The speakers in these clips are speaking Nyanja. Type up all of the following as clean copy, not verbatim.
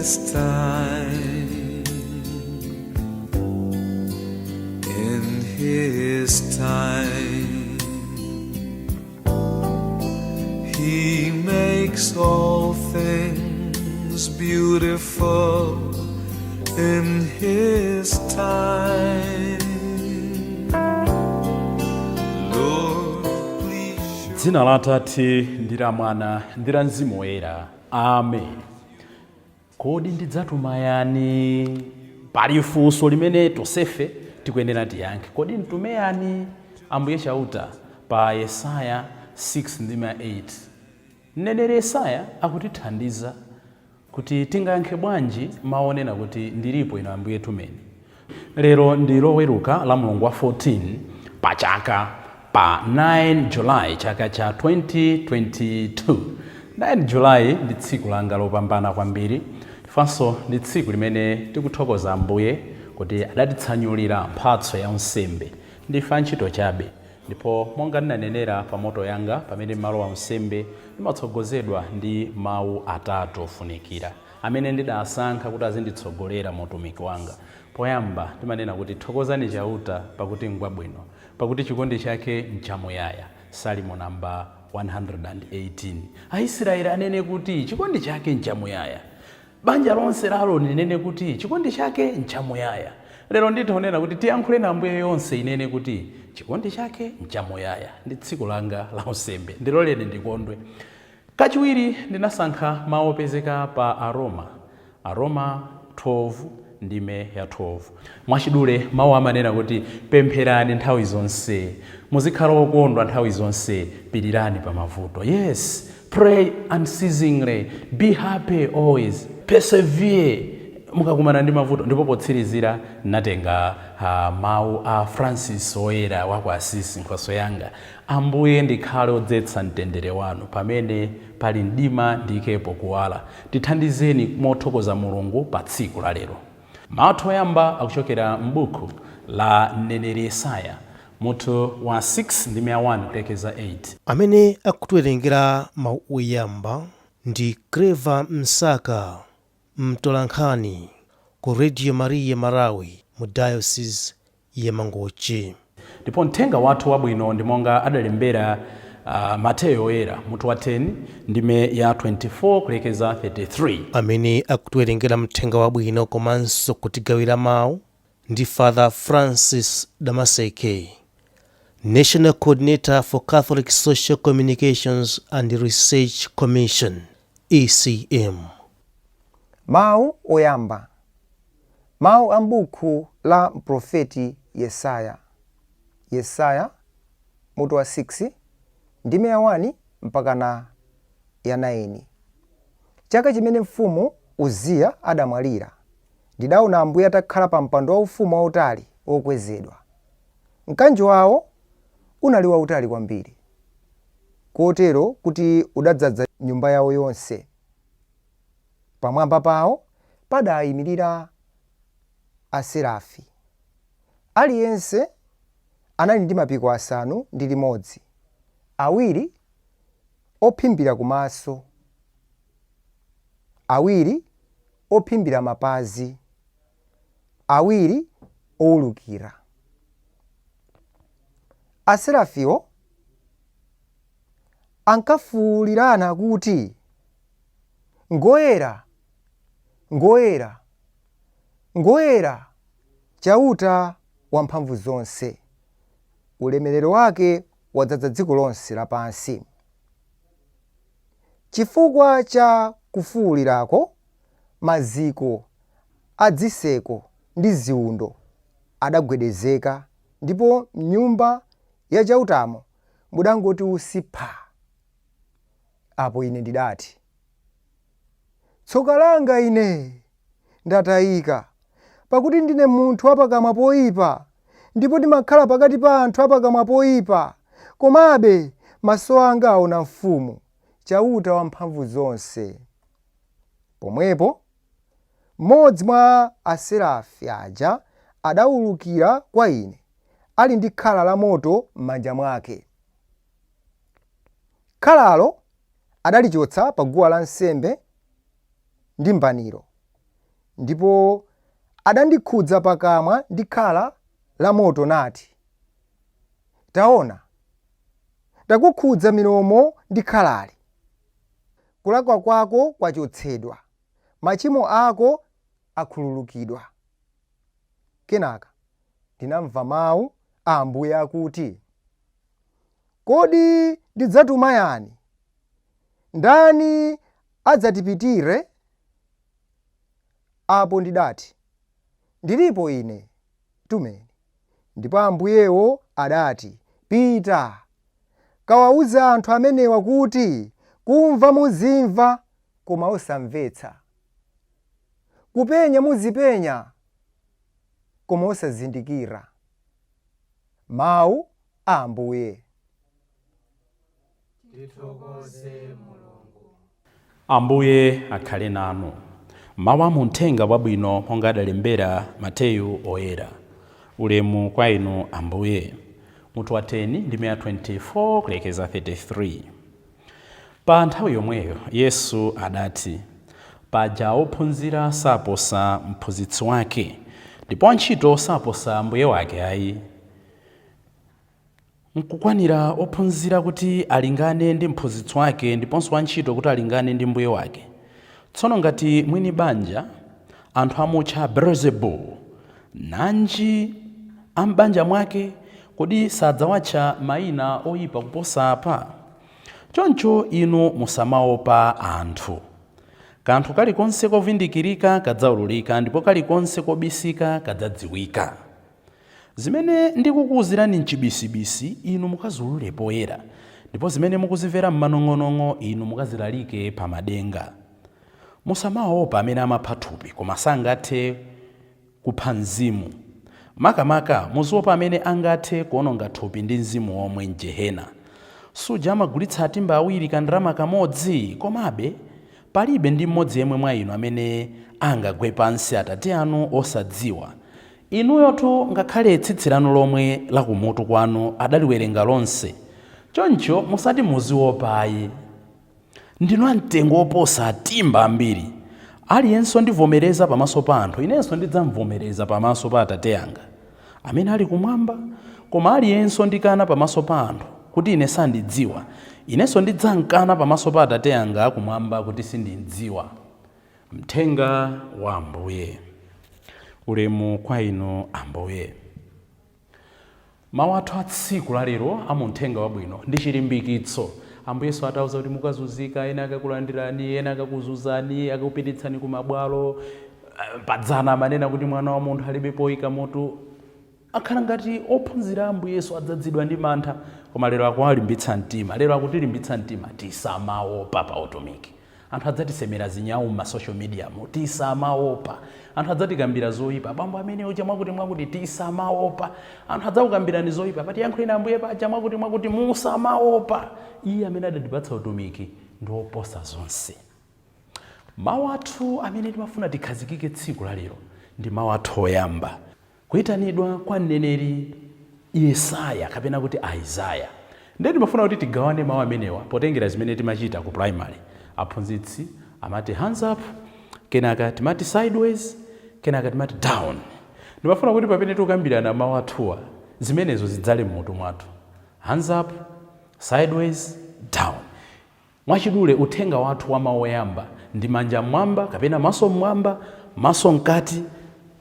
his time, in his time, he makes all things beautiful in his time. Lord, please show. Dzina la Atate ndi la Mwana ndi la Mzimu Woyera. Amen. Kodi ndidzatuma yani? Pali funso limene tonsefe tikuyenera tiyankhe. Kodi ntume yani Ambuye chauta pa Yesaya 6:8. Mneneri Yesaya akutithandiza kuti tingayankhe bwanji maonena kuti ndilipo ino Ambuye tumeni. Lero ndi Loweruka la Mulungu wa 14 pa chaka pa 9 July chaka cha 2022. 9 July ndi tsiku langa lopambana kwambiri. Fanso ndi tsiku limene tikuthokoza Ambuye kuti adatitsanulira mphatso ya unsembe. Ndifa ntchito chabe. Ndipo monga ndinanenera pa moto yanga pamene malo wa unsembe ndimatsogozedwa ndi mawu atatu ofunikira amene ndidasankha kuti azinditsogolera motumiki wanga. Poyamba ndimanena kuti thokozani chauta pakuti ngwabwino, pakuti chikondi chake nchamuyaya. Salimo namba 118. Aisraeli anene kuti chikondi chake nchamuyaya. Banja lonse la Aaroni linene kuti chikondi chake nchamuyaya. Lero nditonena kuti tiyankhule na Ambuye yonse inene kuti chikondi chake nchamuyaya. Ndi tsiku langa la unsembe. Ndiloleni ndikondwe. Kachiwiri ndinasankha mawu opezeka pa Aroma 12 ndime ya 12. Mwachidule mawu amanena kuti pempherani nthawi zonse, muzikhala okondwa nthawi zonse, pirirani pa mavuto. Yes, pray unceasingly, be happy always, persevere mukakumana ndi mavuto. Ndipo potsirizira natenga mawu a Francis Woyera wa ku Asisi, nkhoso yanga. Ambuye ndikhale odzetsa mtendere wanu, pamene pali mdima ndikepo kuwala. Tithandizeni mothokoza Mulungu pa tsiku la lero. Mawu oyamba akuchokera m'buku la mneneri Yesaya mutu wa 6 ndime ya 1 kulekeza 8. Amene akutiwerengera mawu oyamba ndi Clever Msaka, mtolankhani ku Radio Maria Malawi mu Diocese ya Mangochi. Ndipo mthenga wathu wabwino ndi monga adalembera Mateyo Woyera mutu wa 10 ndime ya 24 kulekeza 33. Amene akutiwerengera mthenga wabwino komanso kutigawira mawu ndi Father Francis Damaseke, National Coordinator for Catholic Social Communications and Research Commission, ECM. Mawu oyamba. Mawu a m'buku la mprofeti Yesaya. Yesaya mutu wa 6 ndime ya 1 mpaka na ya 9. Chaka chimene mfumu Uziya adamwalira, ndidaona Ambuye atakhala pa mpando waufumu wautali wokwezedwa. Mkanjo wawo unali wautali kwambiri, kotero kuti udadzaza nyumba yawo yonse. Pamwamba pawo padayimirira aserafi. Aliyense anali ndi mapiko 6, awiri ophimbira kumaso, awiri ophimbira mapazi, awiri owulukira. Aserafiwo ankafuwulirana kuti, ngoyera, ngoyera, ngoyera chauta wamphamvu zonse, ulemerero wake wadzaza dziko lonse lapansi. Chifukwa cha kufuwulirako, maziko a zitseko ndi ziwundo adagwedezeka, ndipo mnyumba ya chautamo mudangoti usipha. Apo ine ndidati, tsoka langa ine ndatayika, pakuti ndine munthu wapakamwa poyipa, ndipo ndimakhala pakati pa anthu apakamwa poyipa. Komabe maso anga aona mfumu, chauta wamphamvu zonse. Pomwepo mmodzi mwa aserafi aja adawulukira kwa ine, ali ndi khala la moto m'manja mwake. Khalalo adalichotsa pa guwa lansembe ndi mbaniro, ndipo adandikhudza pakamwa ndi khala la moto nati, taona, ndakukhudza milomo ndi khalali. Kulakwa kwako kwachotsedwa, machimo ako akhululukidwa. Kenaka ndinamva mawu a Ambuye akuti, kodi ndidzatuma yani? Ndani adzatipitire? Apo ndidati, ndilipo ine, tumeni. Ndipo Ambuyewo adati, pita, kawawuze anthu amenewa kuti kumva muzimva koma osamvetsa, kupenya muzipenya koma osazindikira. Mawu a Ambuye. Ambuye akhale nanu. Mawu a Uthenga Wabwino monga adalembera Mateyu oyera. Ulemu kwa inu Ambuye. Mutu wa 10 ndi 24 kulekeza 33. Pa nthawi yomweyo Yesu adati, paja ophunzira saposa mphunzitsi wake, ndipo antchito saposa mbuye wake ayi. Nkukwanira ophunzira kuti alingane ndi mphunzitsi wake ndiponso antchito kuti alingane ndi mbuye wake. Tsono ngati mwini banja anthu amutcha Beelzebul, nanji ambanja mwake kodi sadzawatcha mayina oyipa kuposa apa? Choncho inu musamaopa anthu. Kanthu kalikonse kovindikirika kadzaululika ndipo kalikonse kobisika kadzadziwika. Zimene ndikukuwuzirani mchibisibisi inu mukazulule poyera, ndipo zimene mukuzimvera m'manong'onong'o inu mukazilalike pa madenga. Musamaopa amene amapha thupi koma sangathe kupha mzimu. Makamaka muziopa amene angathe kuononga thupi ndi mzimu omwe m'Gehena. Suja amagulitsa atimba awiri kandalama kamodzi, komabe palibe ndi mmodzi yemwe mwa inu amene angagwe pansi Atate anu osadziwa. Inuyotu ngakhale tsitsi lanu lomwe lakumutu kwanu adaliwerenga lonse. Choncho musati muziopayi. Ndinu amtengo oposa atimba ambiri. Aliyense ndivomereza pamaso pa anthu, inenso ndidzamvomereza pamaso pa Atate anga amene ali kumwamba. Koma aliyense ndikana pamaso pa anthu kuti ine sandidziwa, inenso ndidzamkana pamaso pa Atate anga akumwamba kuti sindidziwa. Mthenga wa Ambuye. Ulemu kwa inu Ambuye. Mawu athu a tsiku la lero a Uthenga Wabwino ndi chilimbikitso. Ambuyeso atauza kuti mukazunzika, ena akakulandirani, ena akakuzunzani, akakupititsani ku mabwalo, padzana amanena kuti mwana wa munthu alibe poyika mutu. Akhala ngati ophunzira Ambuyeso adzadzidwa ndi mantha, koma lero akuwalimbitsa mtima. Lero akutilimbitsa mtima, tisamaopa pa utumiki. Anthu adzatisemera zinyawu ma social media mu, tisamaopa. Anthu adzatikambira zoyipa, bambo amene uja mwakuti tisamaopa. Anthu adzakukambirani zoyipa, pati yankhuleni Ambuye paja mwakuti musamaopa. Iye amene adatipatsa utumiki ndi oposa zonse. Mawu athu amene timafuna tikhazikike tsiku la lero ndi mawu athu oyamba, kuyitanidwa kwa mneneri Yesaya kapena kuti Isaiah. Ndiye timafuna kuti tigawane mawu amenewa potengera zimene timachita ku primary. Aphunzitsi amati hands up, kenaka timati sideways, kenaka timati down. Ndimafuna kuti pamene tikukambirana mawu athuwa zimenezo zidzale mmutu mwathu. Hands up, sideways, down. Mwachidule uthenga wathu wa mawu oyamba ndi manja mmwamba kapena maso mmwamba, maso mkati,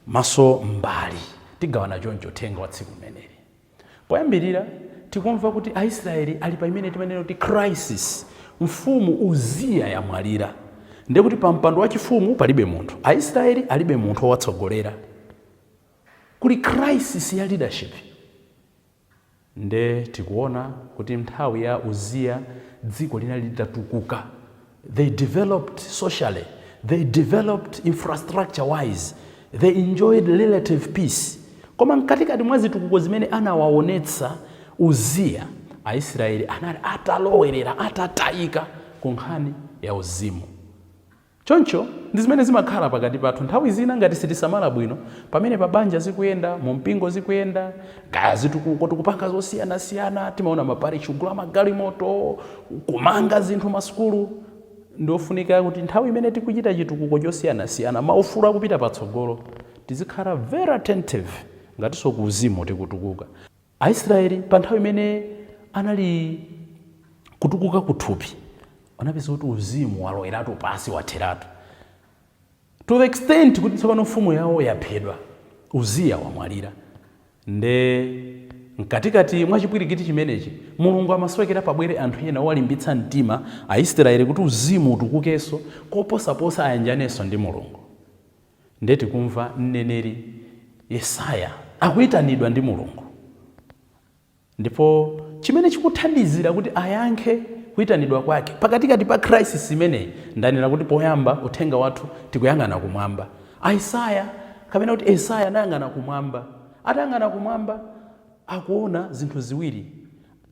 maso mbali. Tigawana choncho uthenga wa tsiku limeneli. Poyambirira tikumva kuti Aisraeli ali pa imene timanena kuti crisis. Mfumu Uziya yamwalira. Ndiye kuti pa mpando wa chifumu palibe munthu. Aisraeli alibe munthu owatsogolera. Kuli crisis ya leadership. Nde tikuona kuti nthawi ya Uziya dziko linali litatukuka. They developed socially, they developed infrastructure wise, they enjoyed relative peace. Koma mkatikati mwa zitukuko zimene anawaonetsa Uziya, Aisraeli anali atalowerera, atatayika ku nkhani ya uzimu. Choncho ndi zimene zimakhala pakati pathu. Nthawi zina ngati sitisamala bwino, pamene pabanja zikuyenda, mu mpingo zikuyenda, kaya zitukuko tikupanga zosiyana-siyana, timaona maparishi, kugula magalimoto, kumanga zinthu masukulu, ndofunika kuti nthawi imene tikuchita chitukuko chosiyanasiyana maufulu akupita patsogolo tizikhala very attentive ngatinso ku uzimu tikutukuka. Aisraeli pa nthawi imene anali kutukuka kuthupi anapeza kuti uzimu waloweratu pasi watheratu to the extent kuti tsopano mfumu yawo yaphedwa, Uziya wamwalira. Nde mkatikati mwa chipwirikiti chimenechi Mulungu amasowekera pabwere anthu ena owalimbitsa mtima Aisraeli kuti uzimu utukukenso koposaposa ayanjanenso ndi Mulungu. Nde tikumva mneneri Yesaya akuyitanidwa ndi Mulungu, ndipo chimene chikuthandizira kuti ayankhe kuyitanidwa kwake pakatikati pa crisis imeneyi ndanena kuti poyamba uthenga wathu tikuyang'ana kumwamba. Isaya kapena kuti Yesaya anayang'ana kumwamba, atayang'ana kumwamba akuona zinthu ziwiri,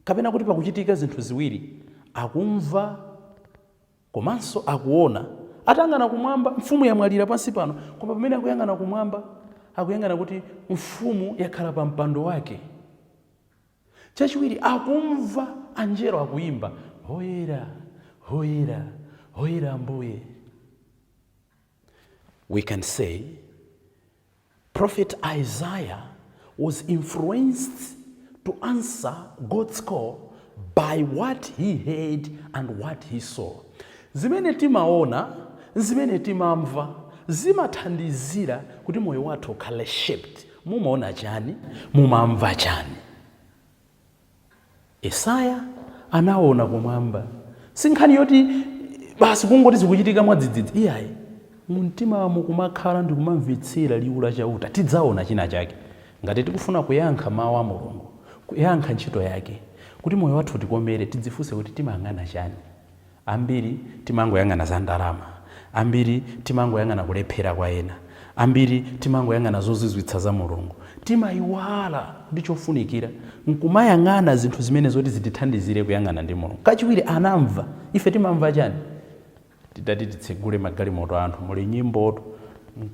kapena kuti pakuchitika zinthu ziwiri, akumva komanso akuona. Atayang'ana kumwamba mfumu yamwalira pansi pano, koma pamene akuyang'ana kumwamba akuyang'ana kuti mfumu yakhala pa mpando wake. Chachiwiri akumva anjelo akuyimba hoyera hoyera hoyera Ambuye. We can say Prophet Isaiah was influenced to answer God's call by what he heard and what he saw. Zimene timaona, zimene timamva, zimathandizira kuti moyo wathu ukhale shaped. Mumaona chani, mumamva chani. Yesaya anaona kumwamba. Sinkhani yoti basi kungoti zikuchitika mwadzidzidzi. Iyayi, mumtima mukumakhala ndi kumamvetsera liwu la chauta tidzaona china chake. Ngati tikufuna kuyankha mawu a Mulungu, kuyankha ntchito yake, kuti moyo wathu tikomere, tidzifunse kuti timayang'ana chani. Ambiri timangoyang'ana za ndalama, ambiri timangoyang'ana kulephera kwa ena, ambiri timangoyang'ana zozizwitsa za Mulungu. Timayiwala kuti chofunikira nkumayang'ana zinthu zimene zoti zitithandizire kuyang'ana ndi Mulungu. Kachiwiri anamva, ife timamva chani? Tidati titsegule magalimoto anthu, muli nyimbo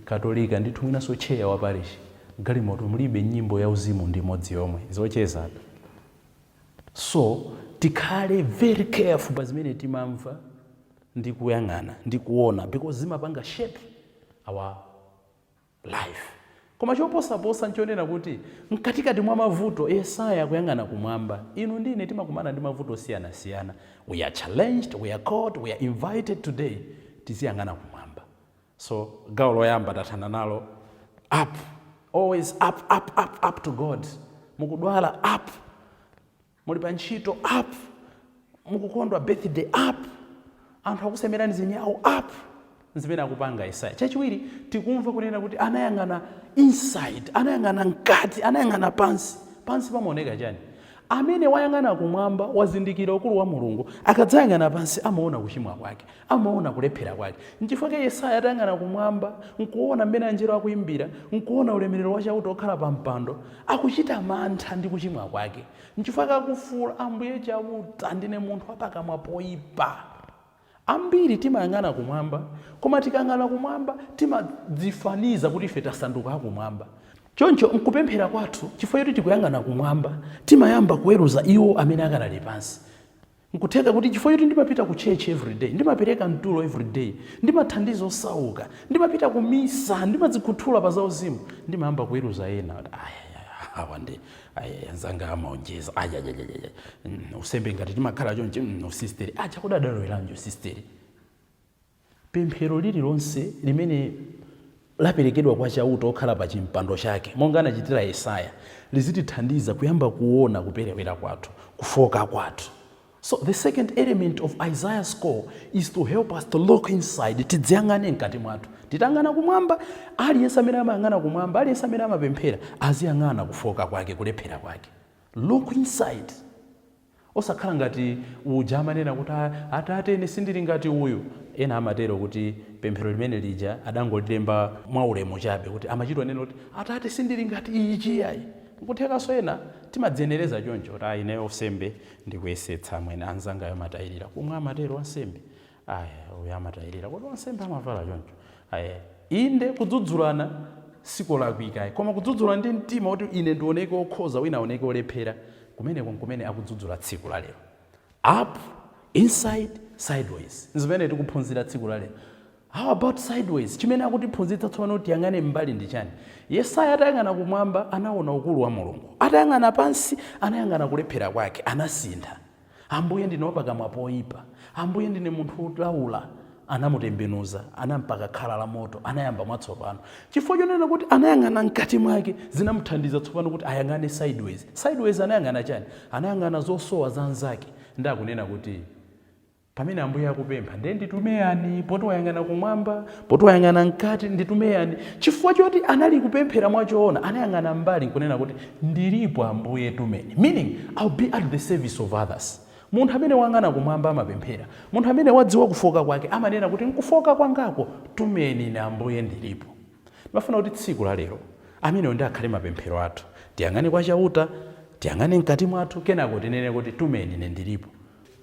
Katolika ndithu mwinanso cheya wa parish. Galimoto mulibe nyimbo ya uzimu ndi modzi yomwe, zocheza. So tikhale very careful pa zimene timamva ndi kuyang'ana ndi kuona, because zimapanga shape our life. Koma choposaposa nchonena kuti mkatikati mwa mavuto Yesaya kuyang'ana kumwamba, inu ndine timakumana ndi mavuto siyana-siyana. We are challenged, we are called, we are invited today tiziyang'ana kumwamba. So gawo loyamba tathana nalo up, always up, up, up, up to God. Mukudwala up, muli pa ntchito up, mukukondwa birthday up, anthu akusemerani zinyawo up, zimene akupanga Yesaya. Chachiwiri tikumva kunena kuti anayang'ana inside, anayang'ana mkati, anayang'ana pansi. Pansi pamaoneka chani? Amene wayang'ana kumwamba wazindikira ukulu wa Mulungu, akadzayang'ana pansi amaona kuchimwa kwake, amaona kulephera kwake. Nchifukwa Yesaya atayang'ana kumwamba nkuona mmene anjelo akuyimbira, nkuona ulemerero wa chauta okhala pa mpando, akuchita mantha ndi kuchimwa kwake. Nchifukwa akufuwula, Ambuye chauta ndine munthu wapakamwa poyipa. Ambiri timayang'ana kumwamba, koma tikang'ana kumwamba timadzifaniza kuti ife tasanduka kumwamba. Choncho nkupemphera kwathu, chifukwa choti tikuyang'ana kumwamba, timayamba kuweruza iwo amene akanali pansi. Nkutheka kuti chifukwa choti ndimapita ku church every day, ndimapereka mtulo every day, ndimathandiza osauka, ndimapita ku misa, ndimadzikhuthula pa zauzimu, ndimayamba kuweruza ena. Awa ndi anzanga amaonjeza, usembe ngati timakhala chonchi, sisteri, kudadaloweranjo sisteri. Pemphero lililonse limene laperekedwa kwa chauta okhala pa chimpando chake, monga anachitira Yesaya, lizitithandiza kuyamba kuona kuperewera kwathu, kufoka kwathu. So the second element of Isaiah's call is to help us to look inside, tidziyang'ane mkati mwathu. Titang'ana kumwamba, aliyense amene amayang'ana kumwamba, aliyense amene amapemphera, aziyang'ana kufoka kwake, kulephera kwake. Look inside. Osakhala ngati uja amanena kuti Atate ine sindili ngati uyu. Ena amatero kuti pemphero limene lija adangolilemba mwaulemu chabe, kuti amachitwa neno kuti Atate sindili ngati ichi ayi. Nkuthekanso ena timadzenereza choncho kuti ineyo usembe ndikuyesetsa mwene anzangayo amatayirira. Kumwe amatero wansembe, uyu amatayirira, kuti wansembe amavala choncho. Inde kudzudzulana sikolakwika, koma kudzudzula ndi mtima kuti ine ndioneke okhoza, wina aoneke olephera, kumene akudzudzula tsiku la lero. Up, inside, sideways zimene tikuphunzira tsiku la lero. How about sideways? Chimene akutiphunzitsa tsopano kuti tiyang'ane mbali ndi chani? Yesaya atayang'ana kumwamba anaona ukulu wa Mulungu, atayang'ana pansi anayang'ana kulephera kwake, anasintha. Ambuye ndine wapakamwa poyipa, Ambuye ndine munthu wolaula, anamutembenuza, anampaka khala la moto, anayamba mwatsopano. Chifukwa chonena kuti anayang'ana mkati mwake zinamuthandiza tsopano kuti ayang'ane sideways. Sideways anayang'ana chani? Anayang'ana zosowa za anzake. Ndakunena kuti pamene Ambuye akupempha ndiye nditumeyani, poti wayang'ana kumwamba, poti wayang'ana mkati nditumeyani. Chifukwa choti anali kupemphera mwachoona, anayang'ana mbali nkunena kuti ndilipo Ambuye tumeni. Meaning, I'll be at the service of others. Munthu amene wang'ana kumwamba amapemphera. Munthu amene wadziwa kufoka kwake amanena kuti nkufoka kwangako tumeni na Ambuye ndilipo. Ndimafuna kuti tsiku la lero amene ndi akhale mapemphero athu. Tiyang'ane kwa chauta, tiyang'ane mkati mwathu, kenako tinene kuti tumeni ine ndilipo.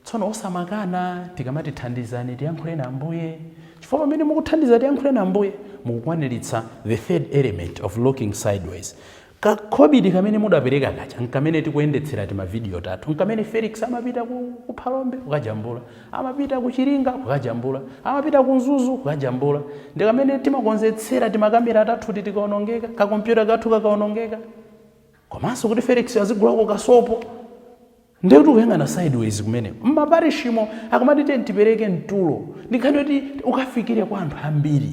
Tsono osamakana tikamatithandizani tiyankhule na Ambuye. Chifukwa pamene mukuthandiza tiyankhule na Ambuye mukukwaniritsa the third element of looking sideways. Ka COVID kamene mudapereka kacha nkamene tikuyendetsera tima video tatu, nkamene Felix amapita ku Phalombe kukajambula, amapita ku Chiringa kukajambula, amapita ku Nzuzu kukajambula, ndi kamene timakonzetsera timakamera tathu tikaonongeka, ka kompyuta kathu kakaonongeka. Komanso kuti Felix azigulako kasopo ndiye kuti ukuyang'ana sideways kumene mmaparishimo akamati tipereke mtulo ndikhani kuti ukafikire kwa anthu ambiri.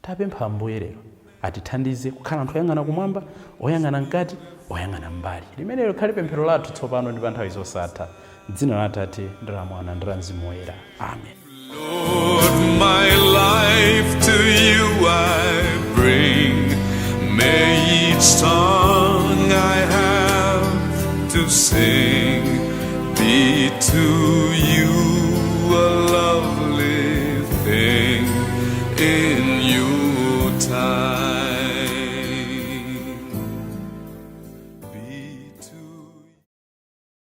Tapempha Ambuye lero atithandize kukhala anthu oyang'ana kumwamba, oyang'ana mkati, oyang'ana mbali. Limene likhale pemphero lathu tsopano ndi pa nthawi zosatha. M'dzina la Atate ndi la Mwana ndi la Mzimu Woyera. Amen. Lord, my life to you I bring. May each song I have to sing be to you.